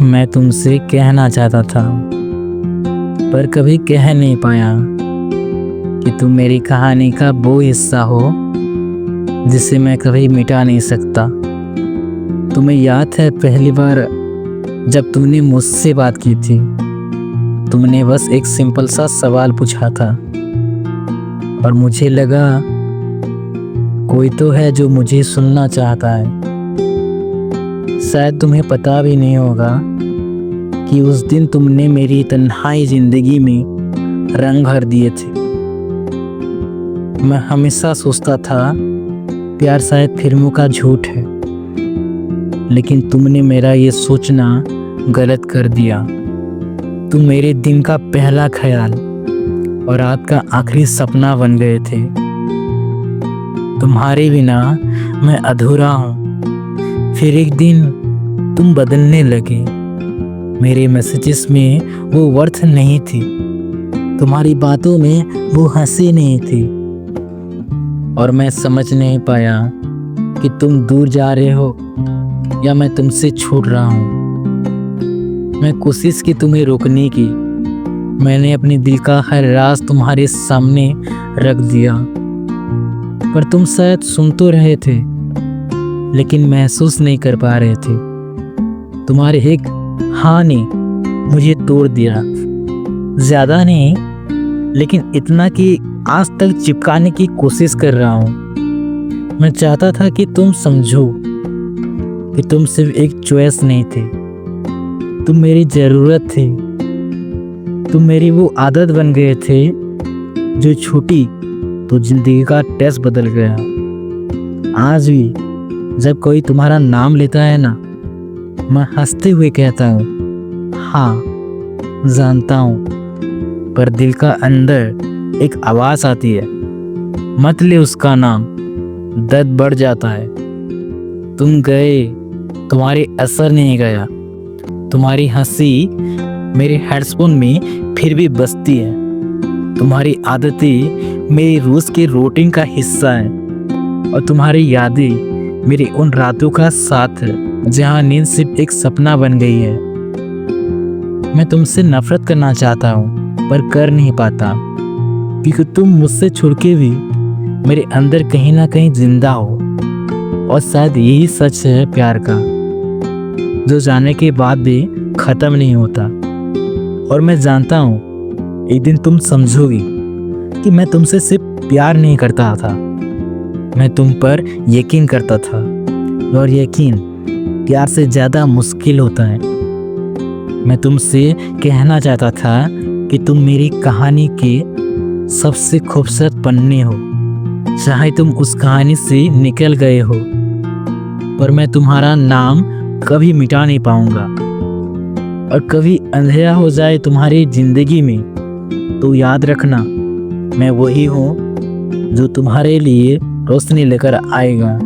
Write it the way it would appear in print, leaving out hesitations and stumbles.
मैं तुमसे कहना चाहता था पर कभी कह नहीं पाया कि तुम मेरी कहानी का वो हिस्सा हो जिसे मैं कभी मिटा नहीं सकता। तुम्हें याद है पहली बार जब तुमने मुझसे बात की थी? तुमने बस एक सिंपल सा सवाल पूछा था और मुझे लगा कोई तो है जो मुझे सुनना चाहता है। शायद तुम्हें पता भी नहीं होगा कि उस दिन तुमने मेरी तन्हाई जिंदगी में रंग भर दिए थे। मैं हमेशा सोचता था प्यार शायद फिल्मों का झूठ है, लेकिन तुमने मेरा ये सोचना गलत कर दिया। तुम मेरे दिन का पहला ख्याल और रात का आखिरी सपना बन गए थे। तुम्हारे बिना मैं अधूरा हूँ। फिर एक दिन तुम बदलने लगे। मेरे मैसेजेस में वो वर्थ नहीं थी, तुम्हारी बातों में वो हंसी नहीं थी, और मैं समझ नहीं पाया कि तुम दूर जा रहे हो या मैं तुमसे छूट रहा हूँ। मैं कोशिश की तुम्हें रोकने की। मैंने अपने दिल का हर राज तुम्हारे सामने रख दिया, पर तुम शायद सुन तो रहे थे लेकिन महसूस नहीं कर पा रहे थे। तुम्हारे एक हाँ ने मुझे तोड़ दिया। ज़्यादा नहीं, लेकिन इतना कि आज तक चिपकाने की कोशिश कर रहा हूँ। मैं चाहता था कि तुम समझो कि तुम सिर्फ एक चॉइस नहीं थे, तुम मेरी ज़रूरत थी। तुम मेरी वो आदत बन गए थे जो छूटी तो जिंदगी का टेस्ट बदल गया। आज भी जब कोई तुम्हारा नाम लेता है ना, मैं हंसते हुए कहता हूँ हाँ जानता हूँ, पर दिल का अंदर एक आवाज़ आती है मत ले उसका नाम, दर्द बढ़ जाता है। तुम गए, तुम्हारी असर नहीं गया। तुम्हारी हंसी मेरे हेडफोन में फिर भी बजती है। तुम्हारी आदतें मेरी रोज़ के रूटीन का हिस्सा है, और तुम्हारी यादें मेरी उन रातों का साथ है जहाँ नींद सिर्फ एक सपना बन गई है। मैं तुमसे नफरत करना चाहता हूँ पर कर नहीं पाता, क्योंकि तुम मुझसे छुड़ के भी मेरे अंदर कहीं ना कहीं जिंदा हो। और शायद यही सच है प्यार का, जो जाने के बाद भी ख़त्म नहीं होता। और मैं जानता हूँ एक दिन तुम समझोगी कि मैं तुमसे सिर्फ प्यार नहीं करता था, मैं तुम पर यकीन करता था, और यकीन प्यार से ज़्यादा मुश्किल होता है। मैं तुमसे कहना चाहता था कि तुम मेरी कहानी के सबसे खूबसूरत पन्ने हो, चाहे तुम उस कहानी से निकल गए हो, पर मैं तुम्हारा नाम कभी मिटा नहीं पाऊंगा। और कभी अंधेरा हो जाए तुम्हारी ज़िंदगी में तो याद रखना, मैं वही हूँ जो तुम्हारे लिए रोशनी लेकर आएगा।